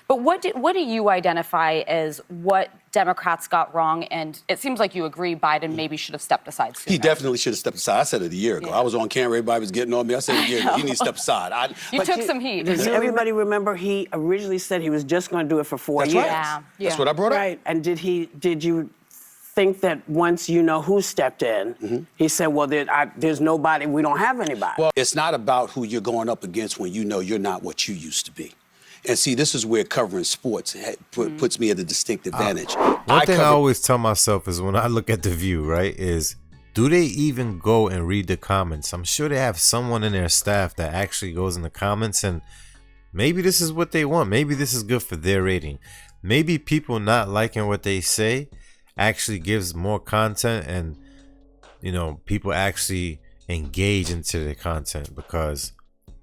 But what do you identify as what Democrats got wrong? And it seems like you agree Biden maybe should have stepped aside sooner. He definitely should have stepped aside. I said it a year ago. I was on camera. Everybody was getting on me. I said it a year ago. He needs to step aside. You took some heat. Does everybody remember he originally said he was just going to do it for 4 That's years? right. Yeah. That's what I brought up. Right. And did you think that once you know who stepped in, he said, well, there's nobody, we don't have anybody? Well, it's not about who you're going up against when you know you're not what you used to be. And see, this is where covering sports puts me at a distinct advantage. One thing I always tell myself is when I look at The View, right, is do they even go and read the comments? I'm sure they have someone in their staff that actually goes in the comments, and maybe this is what they want. Maybe this is good for their rating. Maybe people not liking what they say actually gives more content, and, you know, people actually engage into the content, because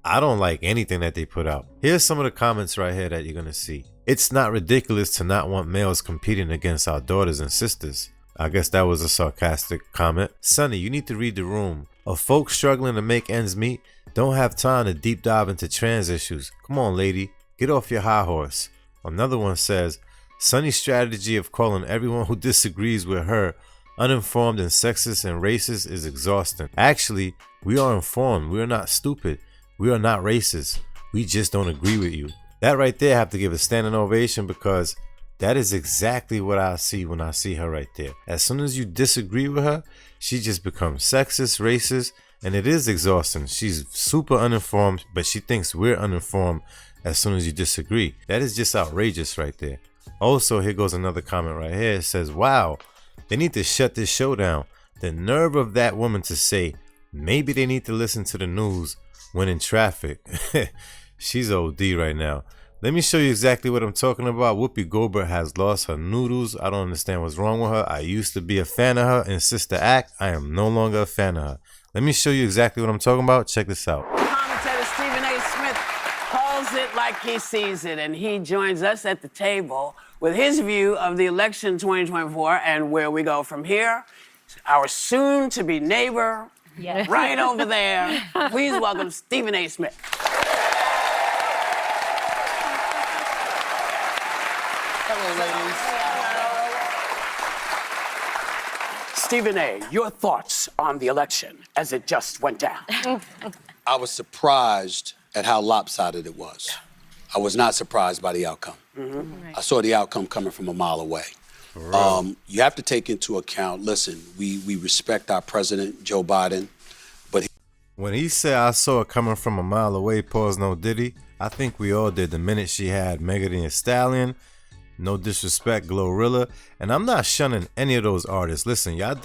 I don't like anything that they put out. Here's some of the comments right here that you're going to see. It's not ridiculous to not want males competing against our daughters and sisters. I guess that was a sarcastic comment. Sonny, you need to read the room. Of folks struggling to make ends meet don't have time to deep dive into trans issues. Come on, lady, get off your high horse. Another one says, Sonny's strategy of calling everyone who disagrees with her uninformed and sexist and racist is exhausting. Actually, we are informed. We are not stupid. We are not racist. We just don't agree with you. That right there, I have to give a standing ovation, because that is exactly what I see when I see her right there. As soon as you disagree with her, she just becomes sexist, racist, and it is exhausting. She's super uninformed, but she thinks we're uninformed as soon as you disagree. That is just outrageous right there. Also, here goes another comment right here. It says, wow, they need to shut this show down. The nerve of that woman to say, maybe they need to listen to the news when in traffic. She's OD right now. Let me show you exactly what I'm talking about. Whoopi Goldberg has lost her noodles. I don't understand what's wrong with her. I used to be a fan of her in Sister Act. I am no longer a fan of her. Let me show you exactly what I'm talking about. Check this out. Commentator Stephen A. Smith calls it like he sees it, and he joins us at the table with his view of the election 2024 and where we go from here. Our soon-to-be neighbor, right over there. Please welcome Stephen A. Smith. Hello, ladies. Stephen A., your thoughts on the election as it just went down? I was surprised at how lopsided it was. I was not surprised by the outcome. I saw the outcome coming from a mile away. You have to take into account, listen, we respect our president, Joe Biden, but when he said I saw it coming from a mile away, pause no diddy, I think we all did the minute she had Megan Thee Stallion, no disrespect, Glorilla, and I'm not shunning any of those artists. Listen, y'all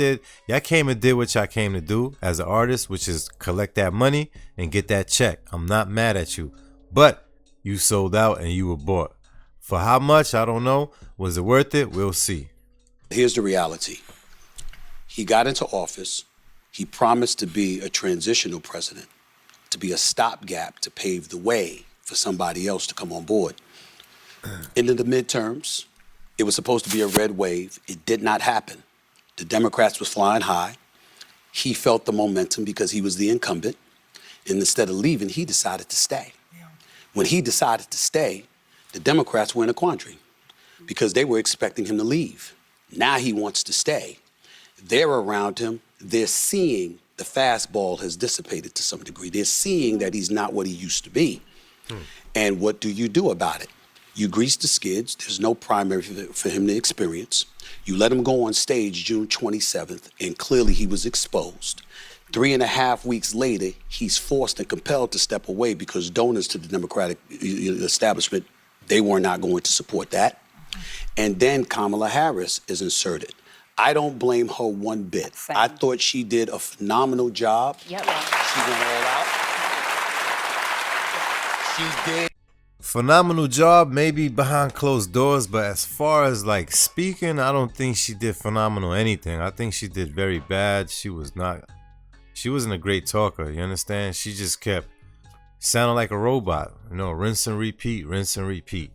came and did what y'all came to do as an artist, which is collect that money and get that check. I'm not mad at you, but you sold out and you were bought. For how much, I don't know. Was it worth it? We'll see. Here's the reality. He got into office. He promised to be a transitional president, to be a stopgap to pave the way for somebody else to come on board. Into the midterms, it was supposed to be a red wave. It did not happen. The Democrats was flying high. He felt the momentum because he was the incumbent. And instead of leaving, he decided to stay. When he decided to stay, the Democrats were in a quandary because they were expecting him to leave. Now he wants to stay. They're around him. They're seeing the fastball has dissipated to some degree. They're seeing that he's not what he used to be. And what do you do about it? You grease the skids. There's no primary for him to experience. You let him go on stage June 27th, and clearly he was exposed. 3.5 weeks later, he's forced and compelled to step away because donors to the Democratic establishment, they were not going to support that. And then Kamala Harris is inserted. I don't blame her one bit. Same. I thought she did a phenomenal job. Yep. She went all out. She did. Phenomenal job, maybe behind closed doors, but as far as like speaking, I don't think she did phenomenal anything. I think she did very bad. She wasn't a great talker, you understand? She just kept sounding like a robot, you know, rinse and repeat, rinse and repeat.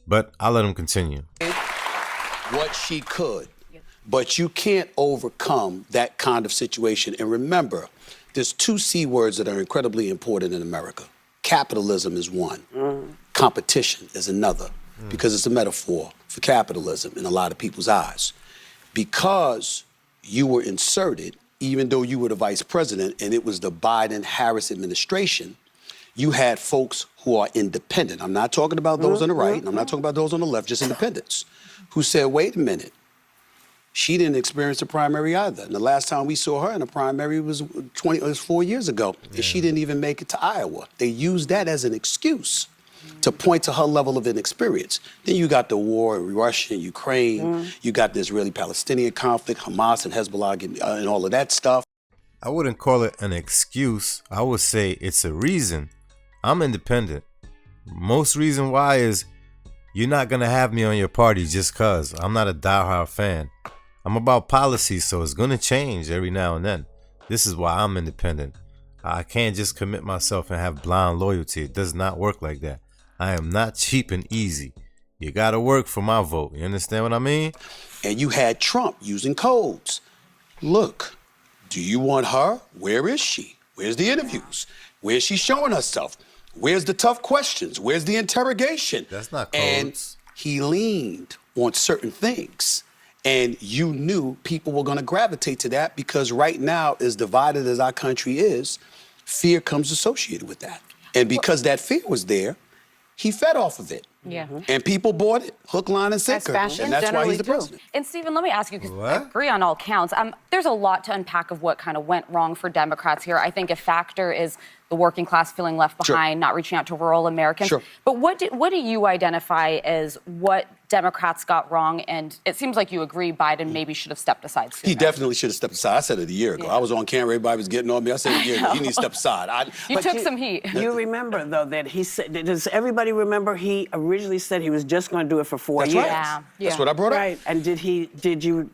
But I'll let him continue. What she could, but you can't overcome that kind of situation. And remember, there's 2 C words that are incredibly important in America. Capitalism is one. Competition is another, because it's a metaphor for capitalism in a lot of people's eyes. Because you were inserted, even though you were the vice president and it was the Biden-Harris administration, you had folks who are independent. I'm not talking about those on the right, and I'm not talking about those on the left, just independents, who said, wait a minute, she didn't experience the primary either. And the last time we saw her in a primary was 4 years ago, and she didn't even make it to Iowa. They used that as an excuse to point to her level of inexperience. Then you got the war in Russia and Ukraine. You got the Israeli-Palestinian conflict, Hamas and Hezbollah and all of that stuff. I wouldn't call it an excuse. I would say it's a reason. I'm independent. Most reason why is you're not going to have me on your party just because. I'm not a diehard fan. I'm about policy, so it's going to change every now and then. This is why I'm independent. I can't just commit myself and have blind loyalty. It does not work like that. I am not cheap and easy. You got to work for my vote. You understand what I mean? And you had Trump using codes. Look, do you want her? Where is she? Where's the interviews? Where's she showing herself? Where's the tough questions? Where's the interrogation? That's not codes. And he leaned on certain things. And you knew people were going to gravitate to that because right now, as divided as our country is, fear comes associated with that. And because that fear was there, he fed off of it. Yeah. And people bought it, hook, line, and sinker. fashion And that's why generally he's the do. president. And Stephen, let me ask you, because I What? agree on all counts. There's a lot to unpack of what kind of went wrong for Democrats here. I think a factor is the working class feeling left Sure. behind, not reaching out to rural Americans. Sure. But what do you identify as what Democrats got wrong? And it seems like you agree Biden maybe should have stepped aside sooner. He definitely should have stepped aside. I said it a year ago. Yeah. I was on camera. Everybody was getting on me. I said it a year ago. You need to step aside. You But took some heat. You remember, though, that he said, does everybody remember he originally said he was just going to do it for 4 That's years? right. Yeah. That's what I brought up. Right. And did you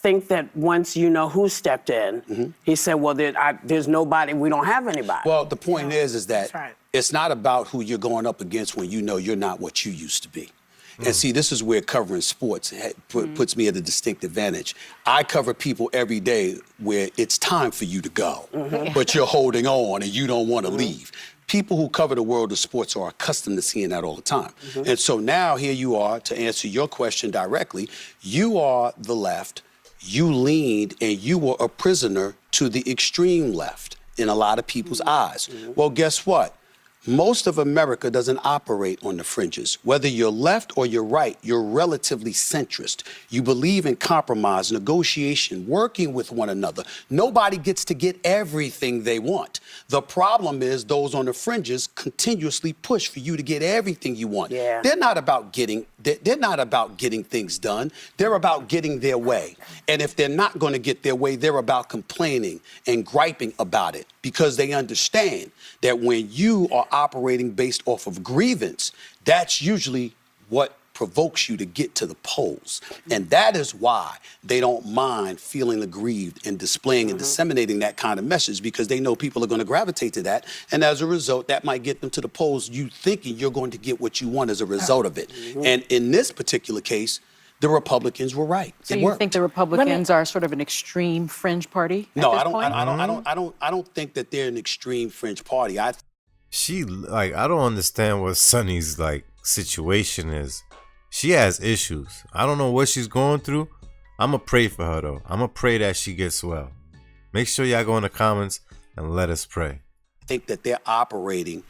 think that once you know who stepped in, he said, well, there's nobody, we don't have anybody? Well, the point is that That's right. it's not about who you're going up against when you know you're not what you used to be. And see, this is where covering sports puts me at a distinct advantage. I cover people every day where it's time for you to go, but you're holding on and you don't want to leave. People who cover the world of sports are accustomed to seeing that all the time. And so now here you are, to answer your question directly, you are the left, you leaned and you were a prisoner to the extreme left in a lot of people's eyes. Well, guess what? Most of America doesn't operate on the fringes. Whether you're left or you're right, you're relatively centrist. You believe in compromise, negotiation, working with one another. Nobody gets to get everything they want. The problem is those on the fringes continuously push for you to get everything you want. Yeah. They're not about getting things done. They're about getting their way. And if they're not going to get their way, they're about complaining and griping about it because they understand that when you are operating based off of grievance, that's usually what provokes you to get to the polls. And that is why they don't mind feeling aggrieved and displaying and disseminating that kind of message because they know people are going to gravitate to that. And as a result, that might get them to the polls, you thinking you're going to get what you want as a result of it. And in this particular case, the Republicans were right. So It you worked. think the Republicans are sort of an extreme fringe party? No, at I this point? I don't think that they're an extreme fringe party. I I don't understand what Sonny's situation is. She has issues. I don't know what she's going through. I'ma pray for her though. I'ma pray that she gets well. Make sure y'all go in the comments and let us pray. think that they're operating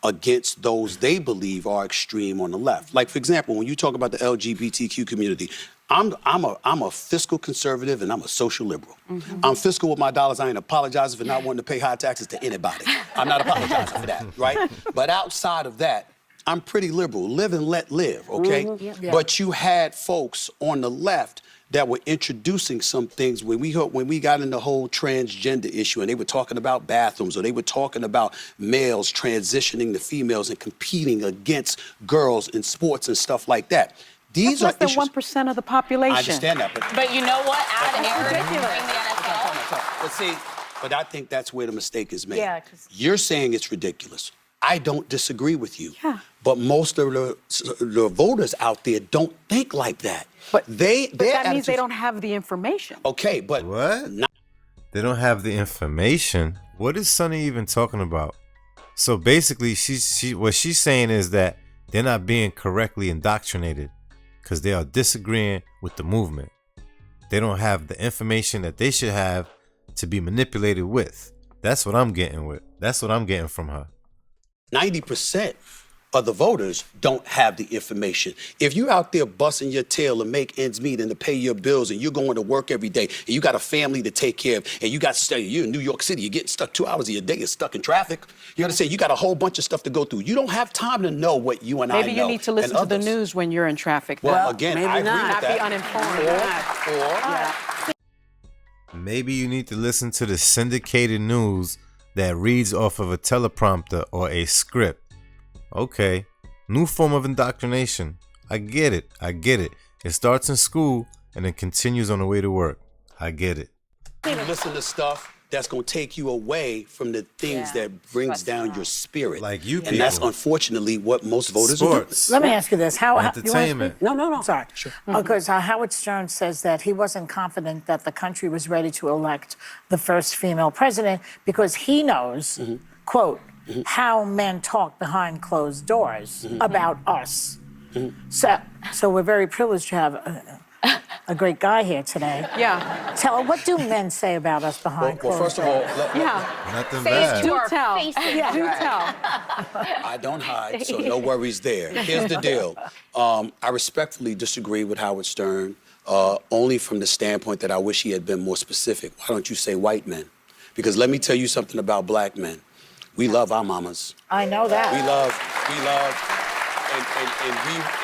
against those they believe are extreme on the left. Like, for example, when you talk about the LGBTQ community, I'm a fiscal conservative and I'm a social liberal. I'm fiscal with my dollars. I ain't apologizing for not wanting to pay high taxes to anybody. I'm not apologizing for that, right? But outside of that, I'm pretty liberal. Live and let live, okay? But you had folks on the left that were introducing some things when we got in the whole transgender issue and they were talking about bathrooms or they were talking about males transitioning to females and competing against girls in sports and stuff like that. These That's are less than issues. 1% of the population. I understand that, But you know what? Add Aaron during the NFL. But see, but I think that's where the mistake is made. Yeah, 'cause- You're saying it's ridiculous. I don't disagree with you. Yeah. But most of the voters out there don't think like that. But that that means they don't have the information. Okay, but What? They don't have the information. What is Sonny even talking about? So basically, what she's saying is that they're not being correctly indoctrinated because they are disagreeing with the movement. They don't have the information that they should have to be manipulated with. That's what I'm getting with. That's what I'm getting from her. 90% of the voters don't have the information. If you're out there busting your tail to make ends meet and to pay your bills, and you're going to work every day, and you got a family to take care of, and you're in New York City, you're getting stuck 2 hours of your day, you're stuck in traffic. You understand? You got a whole bunch of stuff to go through. You don't have time to know what you and I know. Maybe you need to listen to the news when you're in traffic. Well, again, maybe I agree not. with Not be that. uninformed. Maybe you need to listen to the syndicated news that reads off of a teleprompter or a script. Okay, new form of indoctrination. I get it. It starts in school and then continues on the way to work. I get it. You listen to stuff that's going to take you away from the things that brings down your spirit. Like you And that's people. unfortunately what most voters Sports. are Let me ask you this: How Entertainment. No. Sorry, because Howard Stern says that he wasn't confident that the country was ready to elect the first female president because he knows, quote, how men talk behind closed doors about us. So we're very privileged to have a great guy here today. Yeah. What do men say about us behind Well, closed first of all, doors? Nothing Face bad. to our tell. faces. Yeah. Do tell. I don't hide, so no worries there. Here's the deal. I respectfully disagree with Howard Stern, only from the standpoint that I wish he had been more specific. Why don't you say white men? Because let me tell you something about black men. We love our mamas. I know that. We love,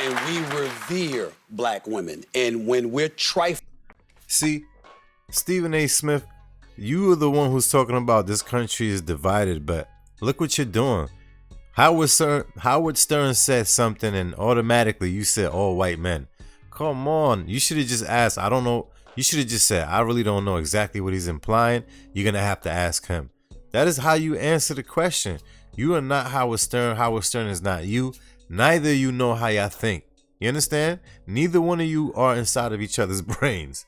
and we revere black women. And when we're trifling. See, Stephen A. Smith, you are the one who's talking about this country is divided, but look what you're doing. Howard Stern said something and automatically you said all white men. Come on, you should have just asked. I don't know. You should have just said, I really don't know exactly what he's implying. You're going to have to ask him. That is how you answer the question. You are not Howard Stern. Howard Stern is not you. Neither you know how y'all think. You understand? Neither one of you are inside of each other's brains.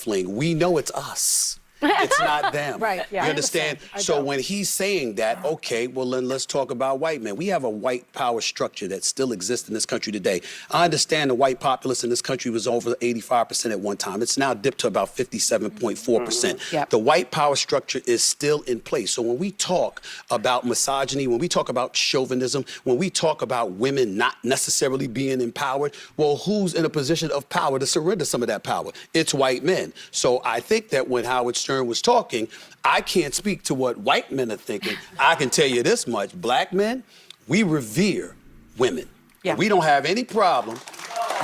We know it's us. It's not them. Right, yeah, You I understand? understand. So when he's saying that, okay, well then let's talk about white men. We have a white power structure that still exists in this country today. I understand the white populace in this country was over 85% at one time. It's now dipped to about 57.4%. Yep. The white power structure is still in place. So when we talk about misogyny, when we talk about chauvinism, when we talk about women not necessarily being empowered, well, who's in a position of power to surrender some of that power? It's white men. So I think that when Howard Stern was talking, I can't speak to what white men are thinking. I can tell you this much. Black men, we revere women. Yeah. We don't have any problem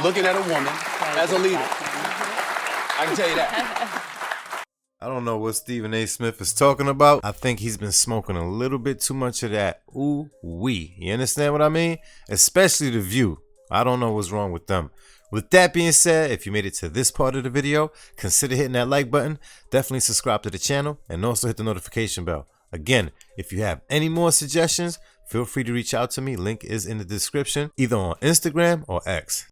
looking at a woman as a leader. I can tell you that. I don't know what Stephen A. Smith is talking about. I think he's been smoking a little bit too much of that ooh-wee. You understand what I mean? Especially The View. I don't know what's wrong with them. With that being said, if you made it to this part of the video, consider hitting that like button. Definitely subscribe to the channel and also hit the notification bell. Again, if you have any more suggestions, feel free to reach out to me. Link is in the description, either on Instagram or X.